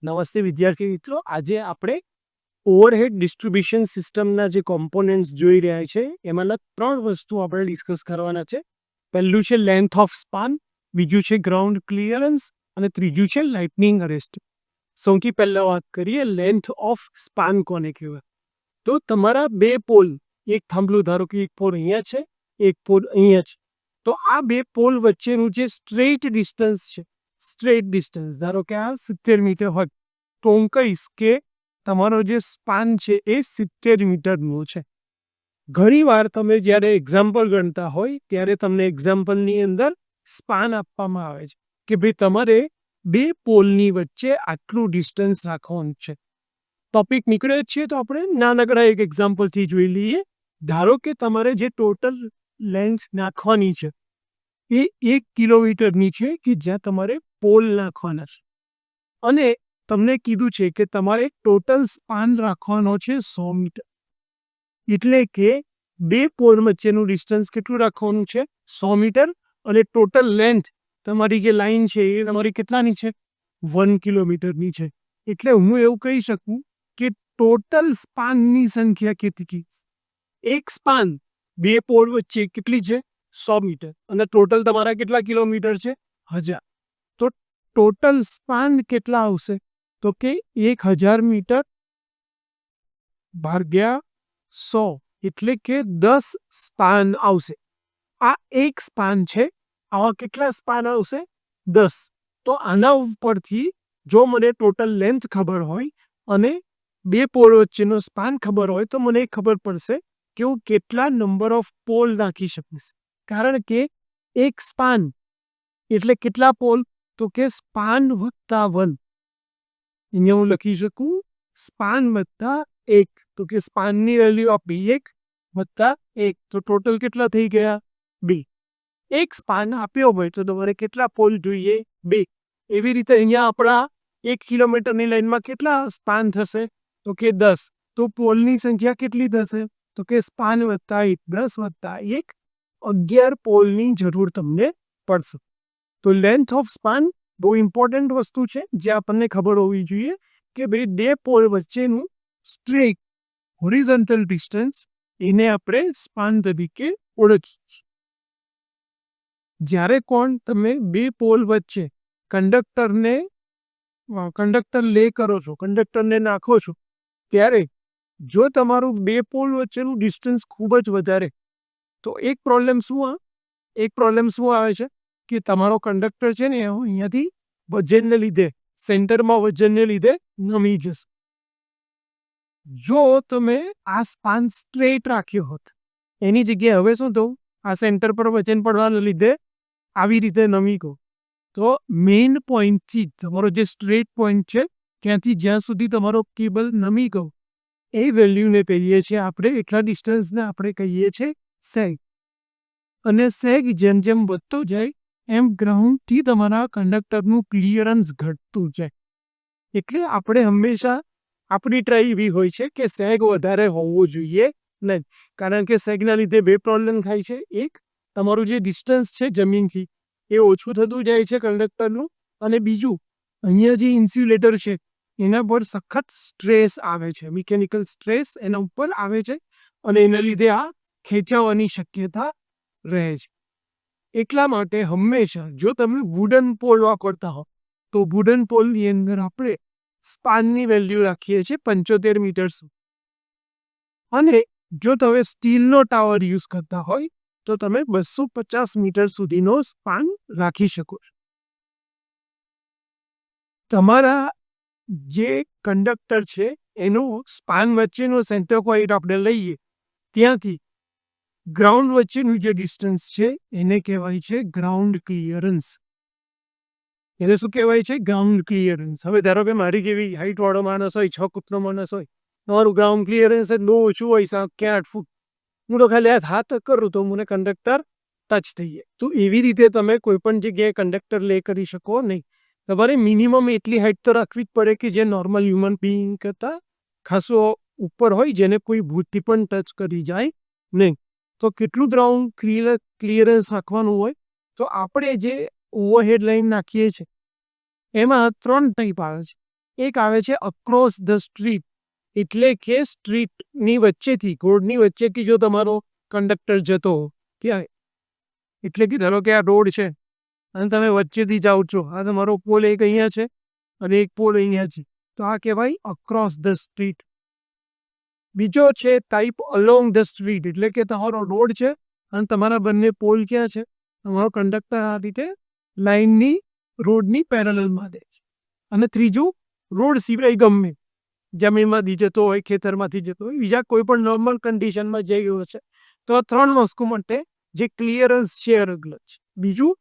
નમસ્તે વિદ્યાર્થી મિત્રો, આજે આપણે ઓવરહેડ ડિસ્ટ્રીબ્યુશન સિસ્ટમના જે કોમ્પોનન્ટ્સ જોઈ રહ્યા છે એમાંના 3 વસ્તુ આપણે ડિસ્કસ કરવાના છે. પહેલું છે લેન્થ ઓફ સ્પાન, બીજું છે ગ્રાઉન્ડ ક્લિયરન્સ અને ત્રીજું છે લાઇટનિંગ અરેસ્ટ. સૌથી પહેલા વાત કરીએ લેન્થ ઓફ સ્પાન કોને કહેવાય. તો તમારા બે પોલ, એક થાંભલો ધારો કે એક પોલ અહીંયા છે, એક પોલ અહીંયા છે, તો આ બે પોલ વચ્ચેનું જે સ્ટ્રેટ ડિસ્ટન્સ ધારો કે આ 70 મીટર હોય, તો હું કહીશ કે તમારો જે સ્પાન છે એ 70 મીટરનો છે. ઘણી વાર તમે જ્યારે એક્ઝામ્પલ ગણતા હોય ત્યારે તમને એક્ઝામ્પલની અંદર સ્પાન આપવામાં આવે છે કે ભાઈ તમારે બે પોલની વચ્ચે આટલું ડિસ્ટન્સ રાખવાનું છે. ટોપિક નીકળે છે તો આપણે નાનકડા એક એક્ઝામ્પલથી જોઈ લઈએ. ધારો કે તમારે જે ટોટલ લેન્થ નાખવાની છે એ 1 કિલોમીટરની છે કે જ્યાં તમારે પોલ નાખવાના છે, અને તમને કીધું છે કે તમારે ટોટલ સ્પાન રાખવાનો છે 100 મીટર. એટલે કે બે પોલ વચ્ચેનું ડિસ્ટન્સ કેટલું રાખવાનું છે? 100 મીટર. અને ટોટલ લેન્થ તમારી જે લાઈન છે એ તમારી કેટલાની છે? 1 કિલોમીટરની છે. એટલે હું એવું કહી શકું કે ટોટલ સ્પાનની સંખ્યા કેટલી? એક સ્પાન બે પોલ વચ્ચે કેટલી છે? 100 મીટર. અને ટોટલ તમારા કેટલા કિલોમીટર છે? 1000. તો ટોટલ સ્પાન કેટલા આવશે? તો કે 1000 મીટર ભાગ્યા 100 એટલે કે 10 સ્પાન આવશે. આ એક સ્પાન છે, આવા કેટલા સ્પાન આવશે? 10. તો આના ઉપરથી જો મને ટોટલ લેન્થ ખબર હોય અને બે પોલ વચ્ચેનો સ્પાન ખબર હોય તો મને ખબર પડશે કે હું કેટલા નંબર ઓફ પોલ નાખી શકીશ. કારણ કે એક સ્પાન એટલે કેટલા પોલ? તો કે સ્પાન વત્તા 1. અહીંયા હું લખી શકું સ્પાન વત્તા 1, તો કે સ્પાનની વેલ્યુ આપી 1 વત્તા 1, તો ટોટલ કેટલા થઈ ગયા? 2. એક સ્પાન આપ્યો હોય તો તમારે કેટલા પોલ જોઈએ? 2. એવી રીતે અહીંયા આપણા 1 કિલોમીટરની લાઈનમાં કેટલા સ્પાન થશે? તો કે 10. તો પોલની સંખ્યા કેટલી થશે? તો કે સ્પાન વત્તા 1, 10 વત્તા 1, 11 પોલની જરૂર તમને પડશે. તો લેન્થ ઓફ સ્પાન બહુ ઇમ્પોર્ટન્ટ વસ્તુ છે જે આપણને ખબર હોવી જોઈએ કે ભાઈ બે પોલ વચ્ચેનું સ્ટ્રેટ હોરિઝોન્ટલ ડિસ્ટન્સ એને આપણે સ્પાન તરીકે ઓળખીએ. જ્યારે તમે બે પોલ વચ્ચે કંડક્ટર લે કરો છો, કંડક્ટરને નાખો છો, ત્યારે જો તમારું બે પોલ વચ્ચેનું ડિસ્ટન્સ ખૂબ જ વધારે, તો એક પ્રોબ્લેમ શું આવે છે કે તમારો કંડક્ટર છે ને અહીંયાથી વજનને લીધે, સેન્ટરમાં વજનને લીધે નમી જશે. જો તમે આ સ્પાન સ્ટ્રેટ રાખ્યો હોત, એની જગ્યાએ હવે શું થયું? આ સેન્ટર પર વજન પડવાને લીધે આવી રીતે નમી ગયો. તો મેઇન પોઈન્ટથી તમારો જે સ્ટ્રેટ પોઈન્ટ છે ત્યાંથી જ્યાં સુધી તમારો કેબલ નમી ગયો એ વેલ્યુને કહીએ છીએ આપણે, એટલા ડિસ્ટન્સને આપણે કહીએ છીએ સેગ. અને સેગ જેમ જેમ વધતો જાય એમ ગ્રાઉન્ડથી તમારા કંડક્ટરનું ક્લિયરન્સ ઘટતું જાય. એટલે આપણે હંમેશા આપણી ટ્રાય એવી હોય છે કે સેગ વધારે હોવો જોઈએ નહીં, કારણ કે સેગના લીધે બે પ્રોબ્લેમ થાય છે. એક, તમારું જે ડિસ્ટન્સ છે જમીનથી એ ઓછું થતું જાય છે કંડક્ટરનું, અને બીજું, અહીંયા જે ઇન્સ્યુલેટર છે એના પર સખત સ્ટ્રેસ આવે છે, મિકેનિકલ સ્ટ્રેસ એના ઉપર આવે છે, અને એના લીધે આ ખેંચાવાની શક્યતા રહે છે. એટલા માટે હંમેશા જો તમે વુડન પોલ વાપરતા હો તો વુડન પોલની અંદર આપણે સ્પાનની વેલ્યુ રાખીએ છીએ 75 મીટર સુધી. અને જો તમે સ્ટીલનો ટાવર યુઝ કરતા હોય તો તમે 250 મીટર સુધીનો સ્પાન રાખી શકો છો. તમારા જે કંડક્ટર છે એનું સ્પાન વચ્ચેનો સેન્ટર પોઈન્ટ આપણે લઈએ, ત્યાંથી ગ્રાઉન્ડ વચ્ચેનું જે ડિસ્ટન્સ છે એને કહેવાય છે ગ્રાઉન્ડ ક્લિયરન્સ. એને શું કહેવાય છે? Ground clearance. હવે ધારો કે મારી જેવી હાઈટવાળો માણસ હોય, 6 ફૂટનો માણસ હોય, તમારું ગ્રાઉન્ડ ક્લિયરન્સ બહુ ઓછું હોય, 7 કે 8 ફૂટ, હું તો ખાલી હાથ કરું તો મને કંડક્ટર ટચ થઈ જાય. તો એવી રીતે તમે કોઈ પણ જગ્યાએ કંડક્ટર લે કરી શકો નહીં. તમારે મિનિમમ એટલી હાઈટ તો રાખવી જ પડે કે જે નોર્મલ હ્યુમન બિંગ કરતાં ખાસો ઉપર હોય, જેને કોઈ ભૂતથી પણ ટચ કરી જાય નહીં. તો કેટલું ગ્રાઉન્ડ ક્લિયરન્સ રાખવાનું હોય? તો આપણે જે ઓવરહેડ લાઈન નાખીએ છીએ એમાં 3 ટાઈપ આવે છે. એક આવે છે અક્રોસ ધ સ્ટ્રીટ, એટલે કે સ્ટ્રીટની વચ્ચેથી, રોડની વચ્ચેથી જો તમારો કંડક્ટર જતો હો ત્યાં, એટલે કે ધારો કે આ રોડ છે અને તમે વચ્ચેથી જાઓ છો, આ તમારો પોલ એક અહીંયા છે અને એક પોલ અહીંયા છે, તો આ કહેવાય અક્રોસ ધ સ્ટ્રીટ. બીજો છે ટાઈપ અલોંગ ધ સ્ટ્રીટ, એટલે કે તમારો રોડ છે અને તમારા બંને પોલ ક્યાં છે, તમારો કંડક્ટર આ રીતે લાઇનની રોડની પેરેલલમાં દે છે. અને ત્રીજું, રોડ સિવાય ગમે જમીનમાંથી જતો હોય, ખેતરમાંથી જતો હોય, બીજા કોઈ પણ નોર્મલ કન્ડિશનમાં જઈ ગયો છે, તો આ 3 વસ્તુ માટે જે ક્લિયરન્સ છે અલગ છે. બીજું,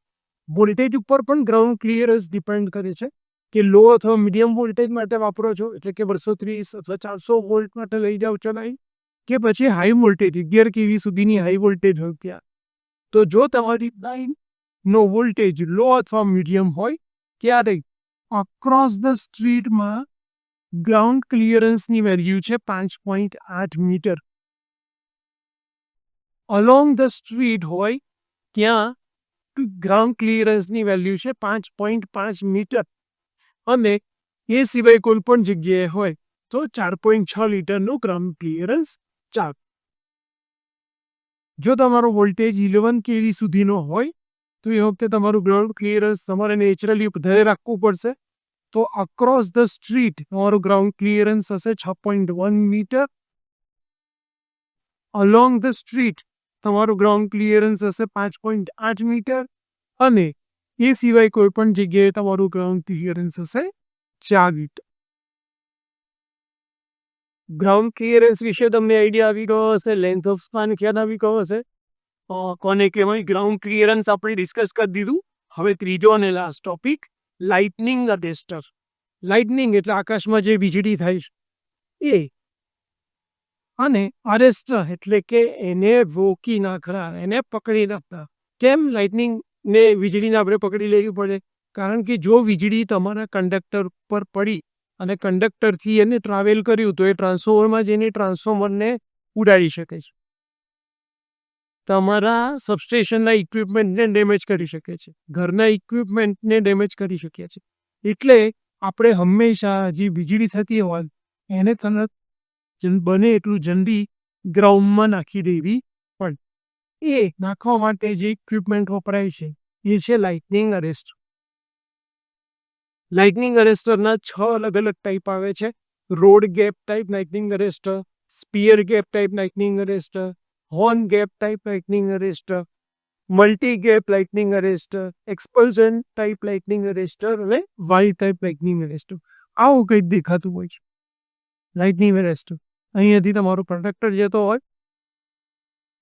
વોલ્ટેજ ઉપર પણ ગ્રાઉન્ડ ક્લિયરન્સ ડિપેન્ડ કરે છે કે લો અથવા મીડિયમ વોલ્ટેજ માટે વાપરો છો, એટલે કે 230 અથવા 400 વોલ્ટ માટે લઈ જાઓ છો લાઈન, કે પછી હાઈ વોલ્ટેજ 11 kV સુધીની હાઈ વોલ્ટેજ હોય ત્યાં. તો જો તમારી લાઈનનો વોલ્ટેજ લો અથવા મીડિયમ હોય ત્યારે અક્રોસ ધ સ્ટ્રીટમાં ગ્રાઉન્ડ ક્લિયરન્સની વેલ્યુ છે 5.8 મીટર. અલોંગ ધ સ્ટ્રીટ હોય ત્યાં ગ્રાઉન્ડ ક્લિયરન્સની વેલ્યુ છે 5.5 મીટર, અને એ સિવાય કોઈ પણ જગ્યાએ હોય તો 4.6 મીટરનું ગ્રાઉન્ડ ક્લિયરન્સ ચાલે. જો તમારો વોલ્ટેજ 11 kV સુધીનો હોય તો એ વખતે તમારું ગ્રાઉન્ડ ક્લિયરન્સ તમારે નેચરલી વધારે રાખવું પડશે. તો અક્રોસ ધ સ્ટ્રીટ તમારું ગ્રાઉન્ડ ક્લિયરન્સ હશે 6.1 મીટર. અલોંગ ધ સ્ટ્રીટ તમારું ગ્રાઉન્ડ ક્લિયરન્સ હશે 5.8 મીટર, અને એ સિવાય કોઈ પણ જગ્યાએ તમારું ગ્રાઉન્ડ ક્લિયરન્સ હશે 4 મીટર. ગ્રાઉન્ડ ક્લિયરન્સ વિશે તમને આઈડિયા આવી ગયો હશે, લેન્થ ઓફ સ્પાન ખ્યાલ આવી ગયો હશે. કોને કહેવાય ગ્રાઉન્ડ ક્લિયરન્સ આપણે ડિસ્કસ કરી દીધું. હવે ત્રીજો અને last topic, lightning arrester. Lightning એટલે આકાશમાં જે વીજળી થાય છે એ, અને અરેસ્ટર એટલે કે એને રોકી નાખનાર, એને પકડી નાખનાર. કેમ લાઇટનિંગને વીજળીને આપણે પકડી લેવી પડે? કારણ કે જો વીજળી તમારા કંડક્ટર પર પડી અને કંડક્ટરથી એને ટ્રાવેલ કર્યું તો એ ટ્રાન્સફોર્મરમાં જઈને ટ્રાન્સફોર્મરને ઉડાડી શકે છે, તમારા સબસ્ટેશનના ઇક્વિપમેન્ટને ડેમેજ કરી શકે છે, ઘરના ઇક્વિપમેન્ટને ડેમેજ કરી શકે છે. એટલે આપણે હંમેશા જે વીજળી થતી હોય એને તરત બને એટલું જલ્દી ગ્રાઉન્ડમાં નાખી દેવી પડે. એ નાખવા માટે જે ઇક્વિપમેન્ટ વપરાય છે એ છે લાઇટનિંગ અરેસ્ટર. લાઇટનિંગ અરેસ્ટરના 6 અલગ અલગ ટાઈપ આવે છે. Rod gap type lightning arrester, sphere gap type lightning arrester, horn gap type lightning arrester, multi gap lightning arrester, expulsion type lightning arrester અને વાય ટાઈપ લાઇટનિંગ અરેસ્ટર. આવું કંઈક દેખાતું હોય છે લાઇટનિંગ અરેસ્ટર. અહીંયાથી તમારો કંડક્ટર જતો હોય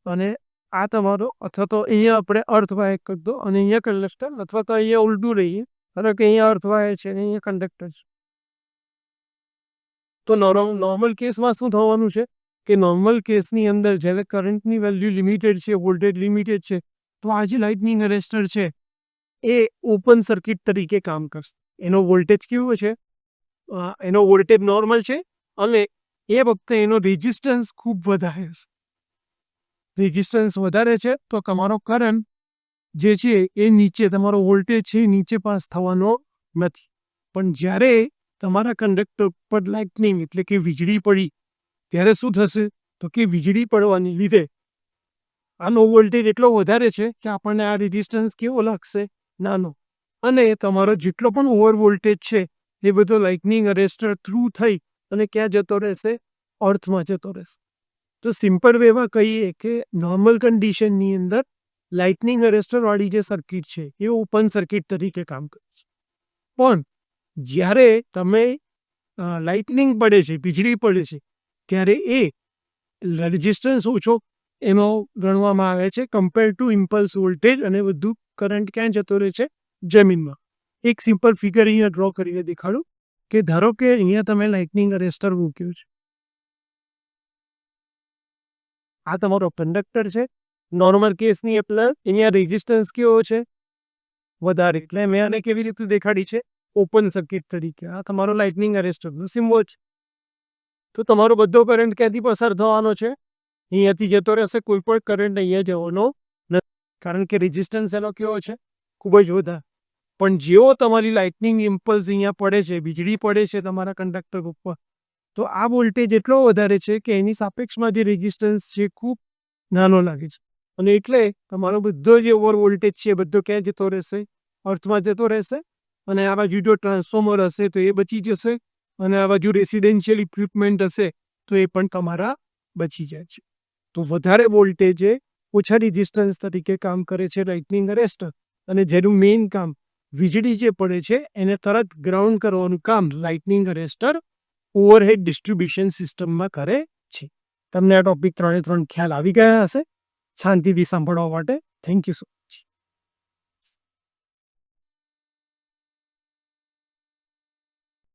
અને આ તમારો, અથવા તો અહીંયા આપણે અર્થવાહક કરી દો અને અહીંયા કંડક્ટર, અથવા તો અહીંયા ઉલટું રહીએ, ધારો કે અહીંયા અર્થવાહક છે અને અહીંયા કંડક્ટર છે. તો નોર્મલ કેસમાં શું થવાનું છે કે નોર્મલ કેસની અંદર જ્યારે કરંટની વેલ્યુ લિમિટેડ છે, વોલ્ટેજ લિમિટેડ છે, તો આ જે લાઇટનિંગ અરેસ્ટર છે એ ઓપન સર્કિટ તરીકે કામ કરશે. એનો વોલ્ટેજ કેવો છે? એનો વોલ્ટેજ નોર્મલ છે અને એ વખતે એનો રેઝિસ્ટન્સ ખૂબ વધારે હશે. રેઝિસ્ટન્સ વધારે છે તો તમારો કરંટ જે છે એ નીચે, તમારો વોલ્ટેજ છે નીચે પાસ થવાનો નથી. પણ જ્યારે તમારા કંડક્ટર પર લાઇટનિંગ એટલે કે વીજળી પડી ત્યારે શું થશે? તો કે વીજળી પડવાને લીધે આનો વોલ્ટેજ એટલો વધારે છે કે આપણને આ રેઝિસ્ટન્સ કેવો લાગશે? નાનો. અને તમારો જેટલો પણ ઓવર વોલ્ટેજ છે એ બધો લાઇટનિંગ અરેસ્ટર થ્રુ થઈ અને ક્યાં જતો રહેશે? અર્થમાં જતો રહેશે. તો સિમ્પલ વેમાં કહીએ કે નોર્મલ કન્ડિશનની અંદર લાઇટનિંગ અરેસ્ટરવાળી જે સર્કિટ છે એ ઓપન સર્કિટ તરીકે કામ કરે છે. પણ જ્યારે તમે લાઇટનિંગ પડે છે, વીજળી પડે છે, ત્યારે એ રેઝિસ્ટન્સ ઓછો એનો ગણવામાં આવે છે કમ્પેર ટુ ઇમ્પલ્સ વોલ્ટેજ, અને બધું કરંટ ક્યાં જતો રહે છે? જમીનમાં. એક સિમ્પલ ફિગર અહીંયા ડ્રો કરીને દેખાડું કે ધારો કે અહીંયા તમે લાઇટનિંગ અરેસ્ટર મૂક્યું છે, આ તમારો કંડક્ટર છે. નોર્મલ કેસની એટલે અહીંયા રેઝિસ્ટન્સ કેવો છે? વધારે. એટલે મેં આને કેવી રીતે દેખાડી છે? ઓપન સર્કિટ તરીકે. આ તમારો લાઇટનિંગ અરેસ્ટરનો સિમ્બોલ છે. તો તમારો બધો કરંટ ક્યાંથી પસાર થવાનો છે? અહીંયાથી જતો રહેશે. કોઈ પણ કરંટ અહીંયા જવાનો નથી, કારણ કે રેઝિસ્ટન્સ એનો કેવો છે? ખૂબ જ વધારે. પણ જેવો તમારી લાઇટનિંગ ઇમ્પલ્સ અહીંયા પડે છે, વીજળી પડે છે તમારા કંડક્ટર ઉપર, તો આ વોલ્ટેજ એટલો વધારે છે કે એની સાપેક્ષમાં જે રેઝિસ્ટન્સ છે ખૂબ નાનો લાગે છે, અને એટલે તમારો બધો જે ઓવર વોલ્ટેજ છે એ બધો ક્યાં જતો રહેશે? અર્થમાં જતો રહેશે. અને આ બાજુ જો ટ્રાન્સફોર્મર હશે તો એ બચી જશે, અને આ બાજુ રેસિડેન્શિયલ ઇક્વિપમેન્ટ હશે તો એ પણ તમારા બચી જાય છે. તો વધારે વોલ્ટેજે ઓછા રેઝિસ્ટન્સ તરીકે કામ કરે છે લાઇટનિંગ અરેસ્ટર, અને જેનું મેઇન કામ વીજળી જે પડે છે એને તરત ગ્રાઉન્ડ કરવાનું કામ લાઇટનિંગ અરેસ્ટર ઓવરહેડ ડિસ્ટ્રીબ્યુશન સિસ્ટમમાં કરે છે. તમને આ ટોપિક 3 ખ્યાલ આવી ગયા હશે. શાંતિથી સાંભળવા માટે થેન્ક યુ સો